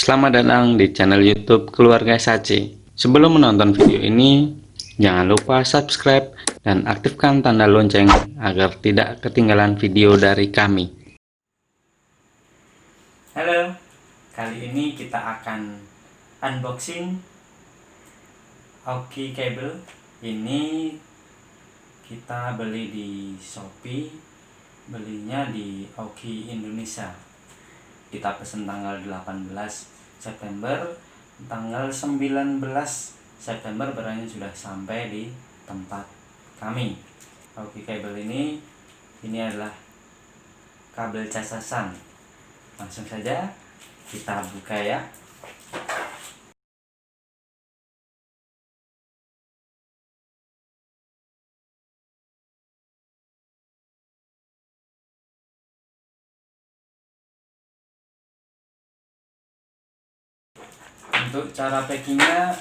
Selamat datang di channel YouTube Keluarga Saci. Sebelum menonton video ini, jangan lupa subscribe dan aktifkan tanda lonceng agar tidak ketinggalan video dari kami. Halo, kali ini kita akan unboxing Aoki Cable. Ini kita beli di Shopee, belinya di Aoki Indonesia. Kita pesen tanggal 18 September, tanggal 19 September barangnya sudah sampai di tempat kami. Aoki Cable ini adalah kabel casasan. Langsung saja kita buka ya. Untuk cara packingnya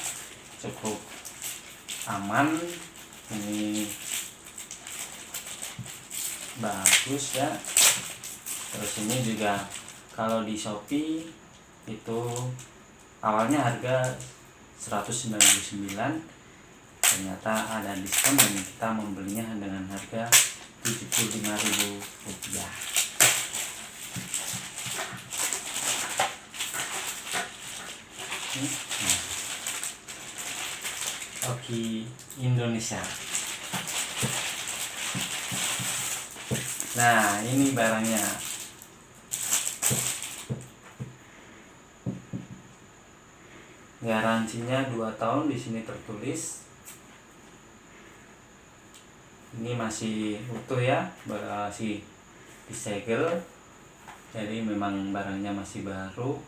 cukup aman, ini bagus ya. Terus ini juga kalau di Shopee itu awalnya harga 199, ternyata ada diskon dan kita membelinya dengan harga Rp75.000. Aoki Indonesia. Nah, ini barangnya. Garansinya 2 tahun di sini tertulis. Ini masih utuh ya, masih disegel. Jadi memang barangnya masih baru.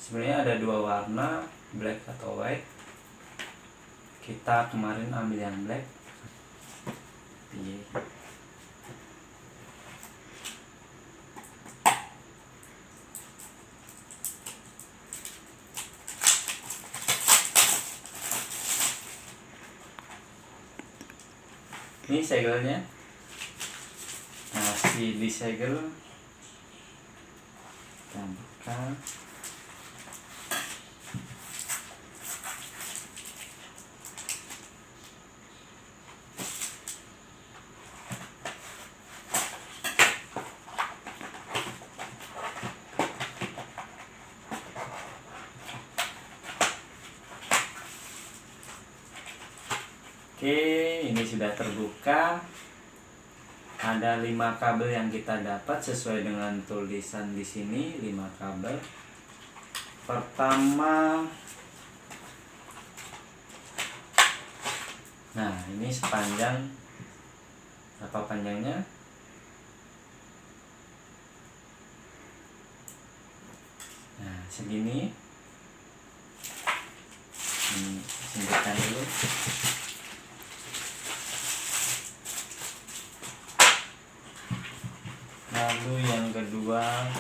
Sebenarnya ada dua warna, black atau white. Kita kemarin ambil yang black. Ini segelnya masih disegel. Kita buka. Oke, ini sudah terbuka. Ada 5 kabel yang kita dapat sesuai dengan tulisan di sini, 5 kabel. Pertama, nah ini sepanjang, apa panjangnya? Nah, segini. Ini singkirkan dulu. Lalu yang kedua,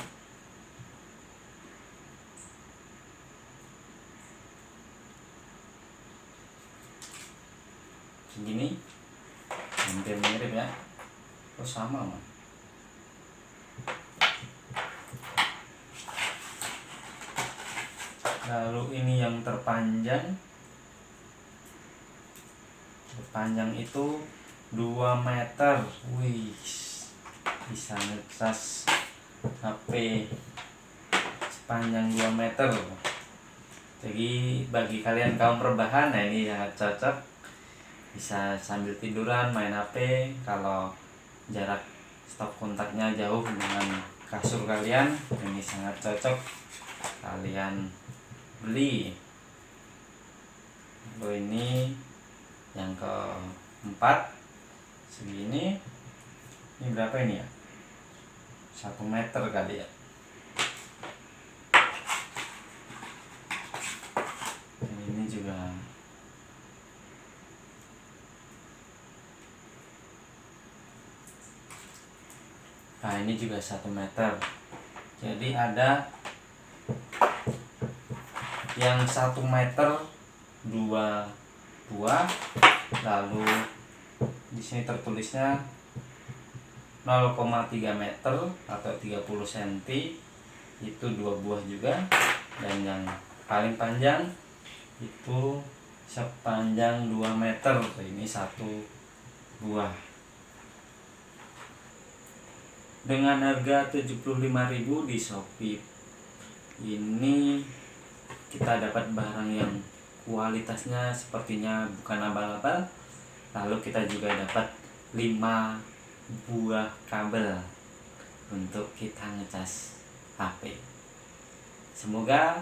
segini, hampir mirip ya. Oh sama man. Lalu ini yang terpanjang. Terpanjang itu 2 meter. Wih, bisa ngecas HP sepanjang 2 meter. Jadi bagi kalian kaum rebahan, nah ini sangat cocok. Bisa sambil tiduran main HP. Kalau jarak stop kontaknya jauh dengan kasur kalian, ini sangat cocok kalian beli. Lalu ini yang keempat, segini. Ini berapa ini ya? 1 meter kali ya. Dan ini juga nah ini juga 1 meter. Jadi ada yang 1 meter 2 buah. Lalu di sini tertulisnya 0,3 meter atau 30 cm, itu 2 buah juga. dan yang paling panjang itu sepanjang 2 meter. Ini satu buah dengan harga 75.000 di Shopee. Ini kita dapat barang yang kualitasnya sepertinya bukan abal-abal. Lalu kita juga dapat 5 buah kabel untuk kita ngecas HP. Semoga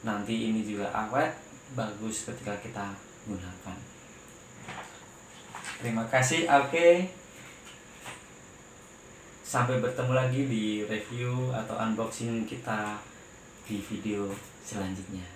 nanti ini juga awet, bagus ketika kita gunakan. Terima kasih. Oke, sampai bertemu lagi di review atau unboxing kita di video selanjutnya.